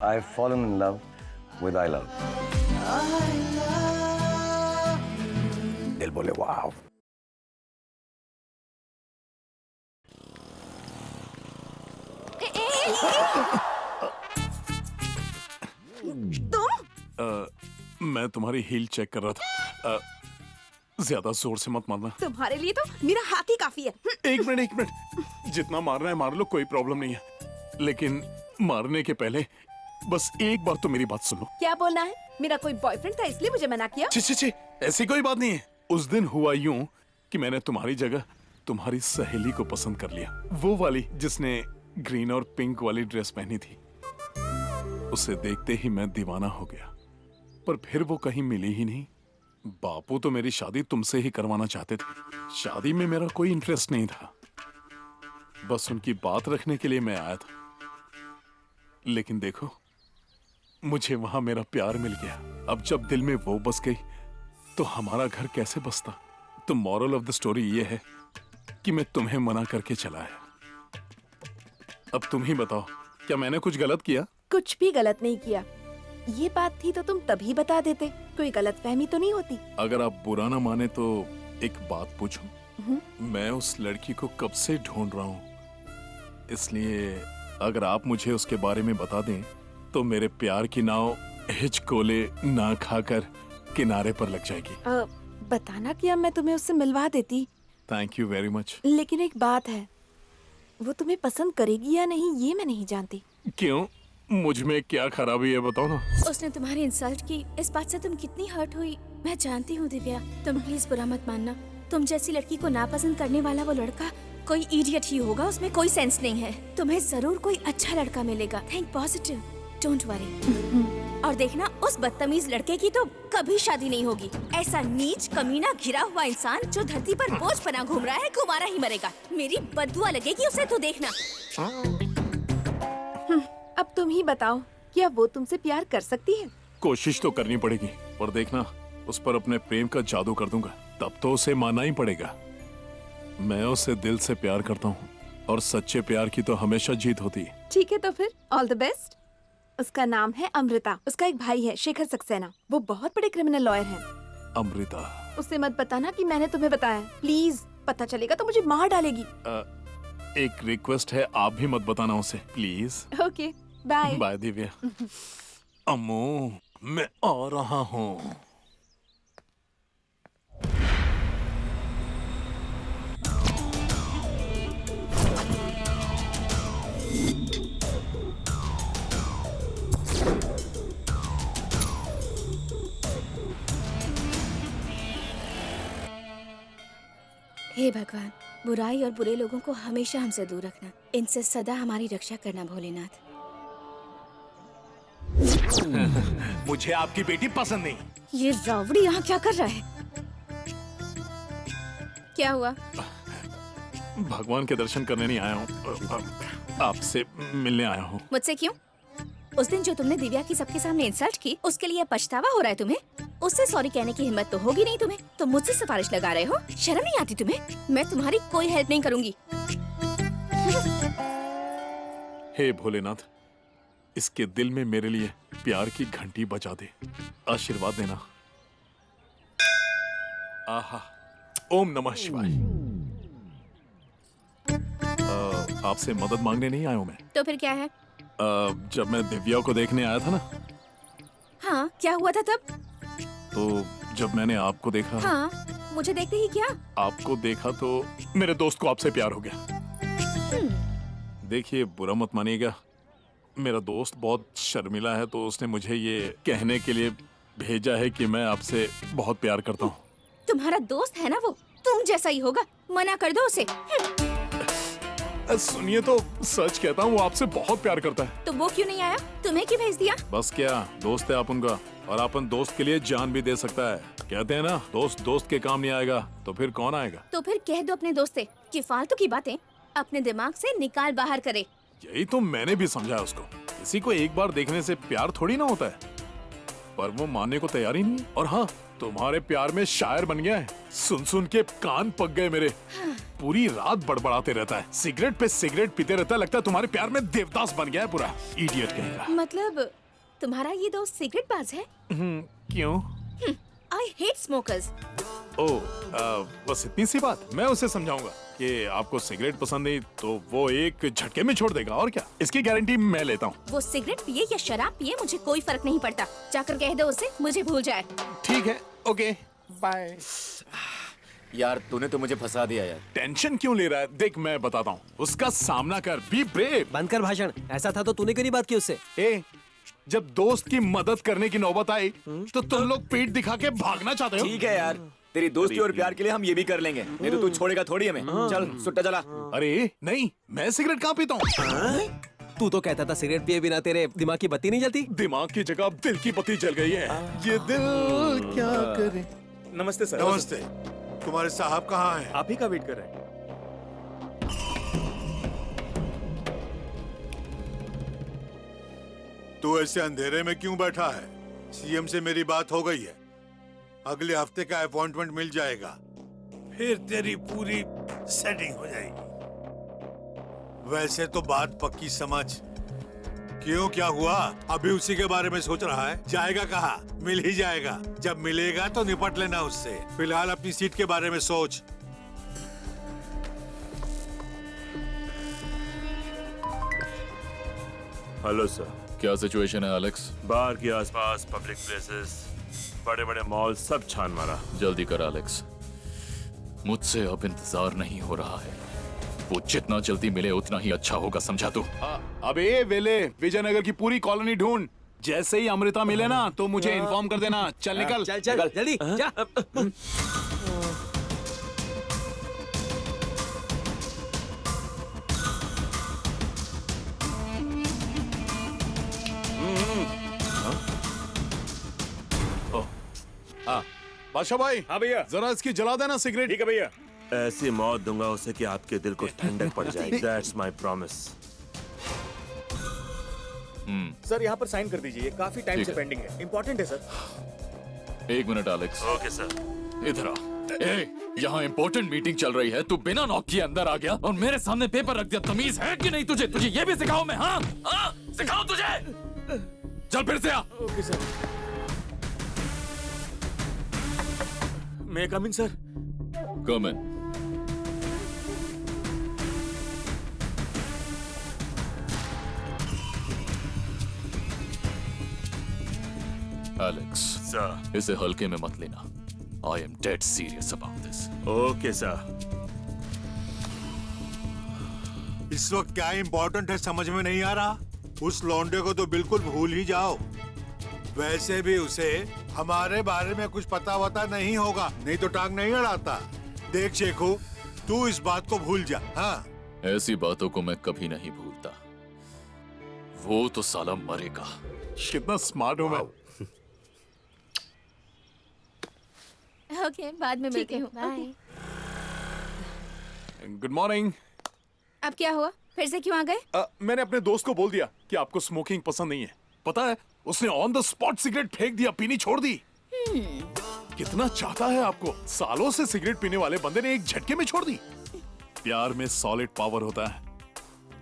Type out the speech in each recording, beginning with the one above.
I've fallen in love with I love. दिल बोले वाव. मैं तुम्हारी हील चेक कर रहा था। ज्यादा जोर से मत मारना। तुम्हारे लिए तो मेरा हाथ ही काफी है। एक मिनट, जितना मारना है मार लो, कोई प्रॉब्लम नहीं है। लेकिन मारने के पहले बस एक बार तो मेरी बात सुन लो। क्या बोलना है? मेरा कोई बॉयफ्रेंड था इसलिए मुझे मना किया? छी, ऐसी कोई बात नहीं है। उस दिन हुआ यूं कि मैंने तुम्हारी जगह तुम्हारी सहेली को पसंद कर लिया, वो वाली जिसने ग्रीन और पिंक वाली ड्रेस पहनी थी। उसे देखते ही मैं दीवाना हो गया, पर फिर वो कहीं मिली ही नहीं। बापू तो मेरी शादी तुमसे ही करवाना चाहते थे। शादी में मेरा कोई इंटरेस्ट नहीं था, बस उनकी बात रखने के लिए मैं आया था। लेकिन देखो, मुझे वहां मेरा प्यार मिल गया। अब जब दिल में वो बस गई तो हमारा घर कैसे बसता? तो मॉरल ऑफ द स्टोरी ये है कि मैं तुम्हें मना करके चला है। अब तुम ही बताओ, क्या मैंने कुछ गलत किया? कुछ भी गलत नहीं किया। ये बात थी तो तुम तभी बता देते, कोई गलतफहमी तो नहीं होती। अगर आप बुरा ना माने तो एक बात पूछूं? मैं उस लड़की को कब से ढूंढ रहा हूँ, इसलिए अगर आप मुझे उसके बारे में बता दें तो मेरे प्यार की नाव हिचकोले ना खाकर किनारे पर लग जाएगी। बताना कि अब मैं तुम्हें उससे मिलवा देती। Thank you very much. लेकिन एक बात है, वो तुम्हें पसंद करेगी या नहीं ये मैं नहीं जानती। क्यों? मुझ में क्या खराबी है बताओ ना। उसने तुम्हारी इंसल्ट की, इस बात से तुम कितनी हर्ट हुई मैं जानती हूँ दिव्या। तुम प्लीज बुरा मत मानना। तुम जैसी लड़की को नापसंद करने वाला वो लड़का कोई इडियट ही होगा, उसमें कोई सेंस नहीं है। तुम्हें जरूर कोई अच्छा लड़का मिलेगा। Think positive, don't worry. और देखना, उस बदतमीज लड़के की तो कभी शादी नहीं होगी। ऐसा नीच, कमीना, घिरा हुआ इंसान जो धरती पर बोझ बना घूम रहा है, कुंवारा ही मरेगा। मेरी बददुआ लगेगी उसे, तो देखना। अब तुम ही बताओ, क्या वो तुमसे प्यार कर सकती है? कोशिश तो करनी पड़ेगी, पर देखना, उस पर अपने प्रेम का जादू कर दूंगा, तब तो उसे मानना ही पड़ेगा। मैं उसे दिल से प्यार करता हूँ और सच्चे प्यार की तो हमेशा जीत होती है। ठीक है, तो फिर ऑल द बेस्ट। उसका नाम है अमृता। उसका एक भाई है शेखर सक्सेना, वो बहुत बड़े क्रिमिनल लॉयर हैं। अमृता? उसे मत बताना कि मैंने तुम्हें बताया, प्लीज। पता चलेगा तो मुझे मार डालेगी। एक रिक्वेस्ट है, आप भी मत बताना उसे, please. Okay, bye. Bye Divya. Ammu, मैं आ रहा हूँ। हे भगवान, बुराई और बुरे लोगों को हमेशा हमसे दूर रखना। इनसे सदा हमारी रक्षा करना भोलेनाथ। मुझे आपकी बेटी पसंद नहीं। ये रावड़ी यहाँ क्या कर रहा है? क्या हुआ? भगवान के दर्शन करने नहीं आया हूँ, आपसे मिलने आया हूँ। मुझसे क्यों? उस दिन जो तुमने दिव्या की सबके सामने इंसल्ट की, उसके लिए पछतावा हो रहा है तुम्हें? उससे सॉरी कहने की हिम्मत तो होगी नहीं तुम्हें, तो मुझसे सिफारिश लगा रहे हो? शर्म नहीं आती तुम्हें? मैं तुम्हारी कोई हेल्प नहीं करूंगी। हे भोलेनाथ, इसके दिल में मेरे लिए प्यार की घंटी बजा दे, आशीर्वाद देना। आहा, ओम नमः शिवाय। आपसे मदद मांगने नहीं आया हूँ मैं। तो फिर क्या है? जब मैं दिव्या को देखने आया था ना, हाँ, क्या हुआ था तब? तो जब मैंने आपको देखा, हाँ, मुझे देखते ही क्या? आपको देखा तो मेरे दोस्त को आपसे प्यार हो गया। देखिए, बुरा मत मानिएगा, मेरा दोस्त बहुत शर्मिला है, तो उसने मुझे ये कहने के लिए भेजा है कि मैं आपसे बहुत प्यार करता हूँ। तुम्हारा दोस्त है ना वो, तुम जैसा ही होगा। मना कर दो उसे। सुनिए, तो सच कहता हूँ, वो आपसे बहुत प्यार करता है। तो वो क्यों नहीं आया? तुम्हें क्यों भेज दिया? बस क्या, दोस्त है आप उनका, और अपन दोस्त के लिए जान भी दे सकता है। कहते हैं ना, दोस्त दोस्त के काम नहीं आएगा, तो फिर कौन आएगा? तो फिर कह दो अपने दोस्त से कि फालतू की बातें अपने दिमाग से निकाल बाहर करे। यही तो मैंने भी समझाया उसको। किसी को एक बार देखने से प्यार थोड़ी ना होता है, पर वो मानने को तैयार ही नहीं है। और हाँ, तुम्हारे प्यार में शायर बन गया है। सुन सुन के कान पक गए मेरे। पूरी रात बड़बड़ाते रहता है, सिगरेट पे सिगरेट पीते रहता है। लगता है तुम्हारे प्यार में देवदास बन गया है पूरा। इडियट कहेगा। मतलब तुम्हारा ये दोस्त सिगरेट बाज है? क्यों? I hate smokers. बस इतनी सी बात। मैं उसे समझाऊंगा कि आपको सिगरेट पसंद नहीं तो वो एक झटके में छोड़ देगा। और क्या, इसकी गारंटी मैं लेता हूँ। वो सिगरेट पिए या शराब पिए मुझे कोई फर्क नहीं पड़ता। जाकर कह दो उसे मुझे भूल जाए। ठीक है, ओके बाय। यार तूने तो मुझे फंसा दिया यार। टेंशन क्यों ले रहा है? देख मैं बताता हूँ, उसका सामना कर। Be brave. बंद कर भाषण। ऐसा था तो तूने क्यों नहीं बात की उससे? ए, जब दोस्त की मदद करने की नौबत आई तो तुम लोग पीठ दिखा के भागना चाहते हो। ठीक है यार, तेरी दोस्ती और प्यार के लिए हम ये भी कर लेंगे, नहीं तो तू छोड़ेगा थोड़ी हमें। चल सुट्टा चला। अरे नहीं, मैं सिगरेट कहाँ पीता हूँ। तू तो कहता था सिगरेट पिए बिना तेरे दिमाग की बत्ती नहीं जलती। दिमाग की जगह अब दिल की बत्ती जल गई है। ये दिल क्या करे। नमस्ते सर। नमस्ते। तुम्हारे साहब कहाँ हैं? आप ही का वेट कर रहे हैं। तू ऐसे अंधेरे में क्यों बैठा है? सीएम से मेरी बात हो गई है, अगले हफ्ते का अपॉइंटमेंट मिल जाएगा, फिर तेरी पूरी सेटिंग हो जाएगी। वैसे तो बात पक्की समझ। क्यों, क्या हुआ? अभी उसी के बारे में सोच रहा है? जाएगा कहाँ? मिल ही जाएगा। जब मिलेगा तो निपट लेना उससे। फिलहाल अपनी सीट के बारे में सोच। Hello sir. क्या सिचुएशन है एलेक्स? बार के आसपास पब्लिक प्लेसेस, बड़े बड़े मॉल सब छान मारा। जल्दी कर एलेक्स, मुझसे अब इंतजार नहीं हो रहा है। वो जितना जल्दी मिले उतना ही अच्छा होगा, समझा तू? अबे वेले, विजयनगर की पूरी कॉलोनी ढूंढ। जैसे ही अमृता मिले ना तो मुझे इन्फॉर्म कर देना। चल निकल। चल चल जल्दी जा। बादशाह भाई। हाँ भैया। जरा इसकी जला देना सिगरेट। ठीक है भैया। ऐसी मौत दूंगा उसे कि आपके दिल को ठंडक पड़ जाएगी। That's my promise। सर यहाँ पर साइन कर दीजिए, काफी टाइम ठीक से है। पेंडिंग है। इम्पोर्टेंट है sir. 1 minute Alex. Okay sir. इधर आ। ए, यहाँ इंपॉर्टेंट मीटिंग चल रही है, तू बिना नॉक किए अंदर आ गया और मेरे सामने पेपर रख दिया। तमीज है कि नहीं तुझे? तुझे ये भी सिखाऊं मैं? हाँ हाँ, सिखाऊं तुझे? चल फिर से आ। Okay sir. मैं come in sir? Come in. Alex sir. इसे हल्के में मत लेना। I am dead serious about this. Okay sir. इस वक्त क्या इम्पोर्टेंट है समझ में नहीं आ रहा? उस लौंडे को तो बिल्कुल भूल ही जाओ। वैसे भी उसे हमारे बारे में कुछ पता वता नहीं होगा, नहीं तो टांग नहीं अड़ाता। देख शेखू, तू इस बात को भूल जा। हाँ, ऐसी बातों को मैं कभी नहीं भूलता। वो तो साला मरेगा। कितना स्मार्ट हूँ मैं। ओके, बाद में मिलते हूँ। बाय। Good morning. अब क्या हुआ? फिर से क्यों आ गए? मैंने अपने दोस्त को बोल दिया कि आपको स्मोकिंग पसंद नहीं है। पता है, उसने ऑन द स्पॉट सिगरेट फेंक दिया, पीनी छोड़ दी। कितना चाहता है आपको। सालों से सिगरेट पीने वाले बंदे ने एक झटके में छोड़ दी। प्यार में सॉलिड पावर होता है,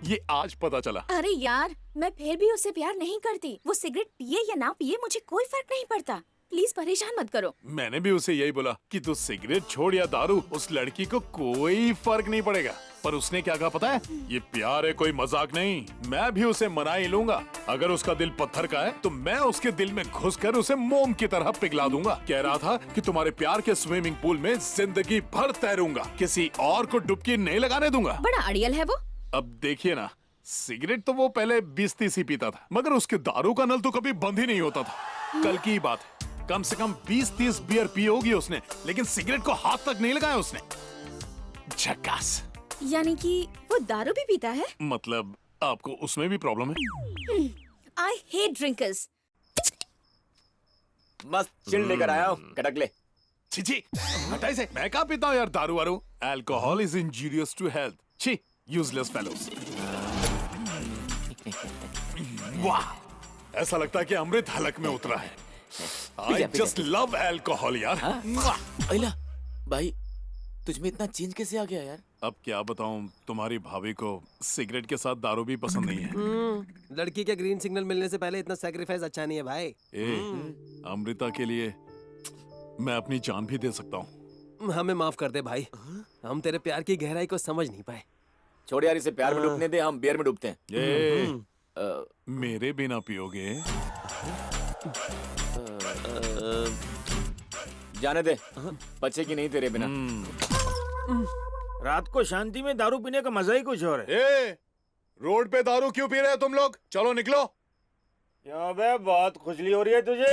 ये आज पता चला। अरे यार, मैं फिर भी उससे प्यार नहीं करती। वो सिगरेट पिए या ना पिए मुझे कोई फर्क नहीं पड़ता। प्लीज परेशान मत करो। मैंने भी उसे यही बोला कि तू सिगरेट छोड़ या दारू, उस लड़की को कोई फर्क नहीं पड़ेगा। पर उसने क्या कहा पता है? ये प्यार है, कोई मजाक नहीं। मैं भी उसे मना ही लूंगा। अगर उसका दिल पत्थर का है तो मैं उसके दिल में घुसकर उसे मोम की तरह पिघला दूंगा। कह रहा था कि तुम्हारे प्यार के स्विमिंग पूल में जिंदगी भर तैरूंगा, किसी और को डुबकी नहीं लगाने दूंगा। बड़ा अड़ियल है वो। अब देखिए ना, सिगरेट तो वो पहले 20-30 ही पीता था, मगर उसके दारू का नल तो कभी बंद ही नहीं होता था। कल की बात है, कम से कम 20-30 बियर पी होगी उसने, लेकिन सिगरेट को हाथ तक नहीं लगाया उसने। झकास। यानी कि वो दारू भी पीता है? मतलब आपको उसमें भी प्रॉब्लम है? I hate drinkers. मस्त चिल लेकर आया हूँ, कटक ले। छी छी, हटा इसे। मैं कहाँ पीता हूँ यार दारू वारू। Alcohol is injurious to health. छी, यूजलेस फेलोज। वाह, ऐसा लगता है कि अमृत हलक में उतरा है। I just love alcohol यार। अला भाई तुझ में इतना चेंज कैसे आ गया यार? अब क्या बताऊं, तुम्हारी भाभी को सिगरेट के साथ दारू भी पसंद नहीं है। लड़की के ग्रीन सिग्नल मिलने से पहले इतना सैक्रिफाइस अच्छा नहीं है भाई। अमृता के लिए मैं अपनी जान भी दे सकता हूँ। हमें माफ कर दे भाई, हम तेरे प्यार की गहराई को समझ नहीं पाए। छोड़ यार, इसे प्यार में डूबने दे, हम बियर में डूबते हैं। मेरे बिना पियोगे? जाने दे, बच्चे की नहीं तेरे बिना। रात को शांति में दारू पीने का मजा ही कुछ और है। रोड पे दारू क्यों पी रहे हो तुम लोग? चलो निकलो। क्यों बे, बहुत खुजली हो रही है तुझे?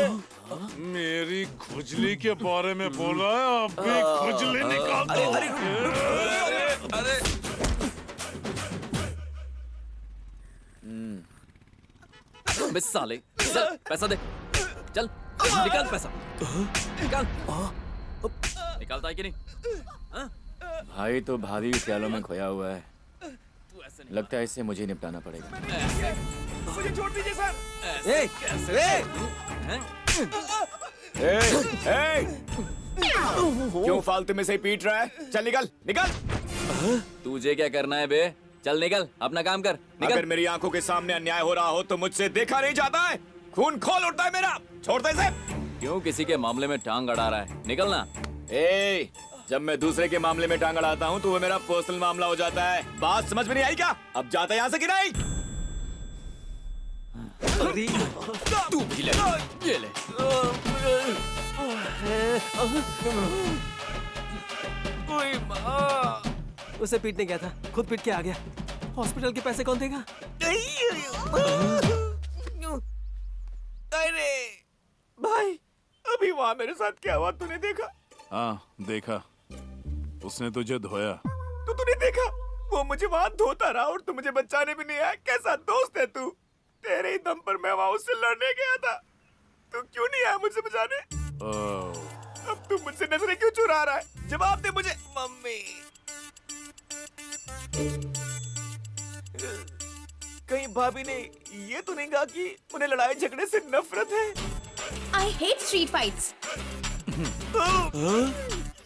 मेरी खुजली के बारे में बोल रहा है? अब भी खुजली निकाल दो। बे साले, चल पैसा दे, चल निकाल पैसा, निकाल। निकालता है कि नहीं? भाई तो भाभी के ख्यालों में खोया हुआ है, लगता है इससे मुझे निपटाना पड़ेगा। मुझे छोड़ दीजिए सर। क्यों फालतू में से पीट रहा है? चल निकल निकल। तुझे क्या करना है बे? चल निकल, अपना काम कर, निकल। अगर मेरी आंखों के सामने अन्याय हो रहा हो तो मुझसे देखा नहीं जाता है? खून खोल उठता है मेरा। छोड़ दे इसे। क्यों किसी के मामले में टांग अड़ा रहा है? निकलना। जब मैं दूसरे के मामले में टांग अड़ाता हूँ तो वो मेरा पर्सनल मामला हो जाता है। बात समझ में नहीं आई क्या? अब जाता यहाँ से कि नहीं? तू भी ले, ये ले। उसे पीटने गया था, खुद पीट के आ गया। हॉस्पिटल के पैसे कौन देगा? अरे भाई, अभी वहाँ मेरे साथ क्या हुआ तूने देखा? हाँ देखा, उसने तुझे धोया। तो तूने देखा? वो मुझे वहाँ धोता रहा और तू मुझे बचाने भी नहीं आया। कैसा दोस्त है तू? तेरे ही दम पर मैं वहाँ उससे लड़ने गया था, तू क्यों नहीं आया मुझे बचाने? अब तू मुझसे नजरें क्यों चुरा रहा है? जवाब दे मुझे। मम्मी, कहीं भाभी ने ये तो नहीं कहा कि उन्हें लड़ाई झगड़े से नफरत है? I hate street fights.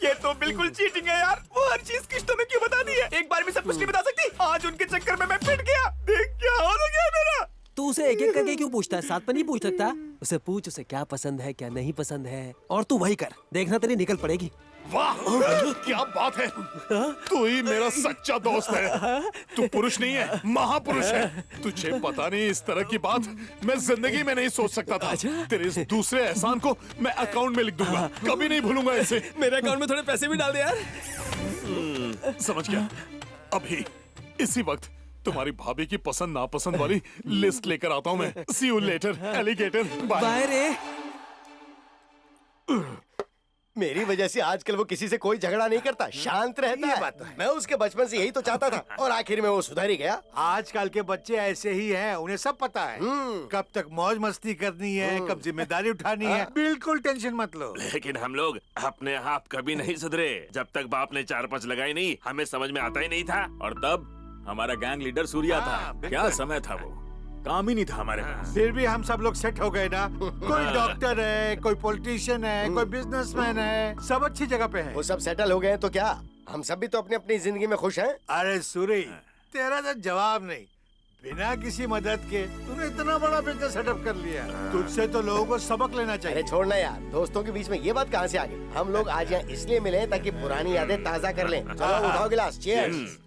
ये तो बिल्कुल चीटिंग है यार। वो हर चीज किश्तों में क्यों बता दी है? एक बार में सब कुछ नहीं बता सकती। आज उनके चक्कर में मैं पिट गया। देख क्या हो गया मेरा। तू उसे एक एक करके क्यों पूछता है? साथ में नहीं पूछ सकता? उसे पूछ, उसे क्या पसंद है क्या नहीं पसंद है, और तू वही कर, देखना तेरी निकल पड़ेगी। वाह क्या बात है, तू ही मेरा सच्चा दोस्त है। तू पुरुष नहीं है, महापुरुष है। तुझे पता नहीं, इस तरह की बात मैं जिंदगी में नहीं सोच सकता था। तेरे इस दूसरे एहसान को मैं अकाउंट में लिख दूंगा, कभी नहीं भूलूंगा इसे। मेरे अकाउंट में थोड़े पैसे भी डाल दे यार। समझ गया। अभी इसी वक्त तुम्हारी भाभी की पसंद नापसंद वाली लिस्ट लेकर आता हूँ मैं। See you later, alligator. Bye. Bye रे। मेरी वजह से आजकल वो किसी से कोई झगड़ा नहीं करता, शांत रहता है। मैं उसके बचपन से यही तो चाहता था, और आखिर में वो सुधर ही गया। आजकल के बच्चे ऐसे ही हैं, उन्हें सब पता है कब तक मौज मस्ती करनी है, कब जिम्मेदारी उठानी है। बिल्कुल टेंशन मत लो। लेकिन हम लोग अपने आप कभी नहीं सुधरे। जब तक बाप ने 4-5 लगाई नहीं, हमें समझ में आता ही नहीं था। और तब हमारा गैंग लीडर सूर्या था। क्या समय था वो, काम ही नहीं था हमारे पास। फिर भी हम सब लोग सेट हो गए ना। कोई डॉक्टर है, कोई पॉलिटिशियन है, कोई बिजनेसमैन है, सब अच्छी जगह पे हैं। वो सब सेटल हो गए हैं तो क्या, हम सब भी तो अपनी अपनी जिंदगी में खुश हैं। अरे सूरी, तेरा तो जवाब नहीं। बिना किसी मदद के तूने इतना बड़ा बिजनेस सेटअप कर लिया। तुझसे तो लोगों को सबक लेना चाहिए। अरे छोड़ना यार, दोस्तों के बीच में ये बात कहाँ से आ गई? हम लोग आज यहाँ इसलिए मिले ताकि पुरानी यादें ताजा कर लें। चलो उठाओ गिलास, चीयर्स।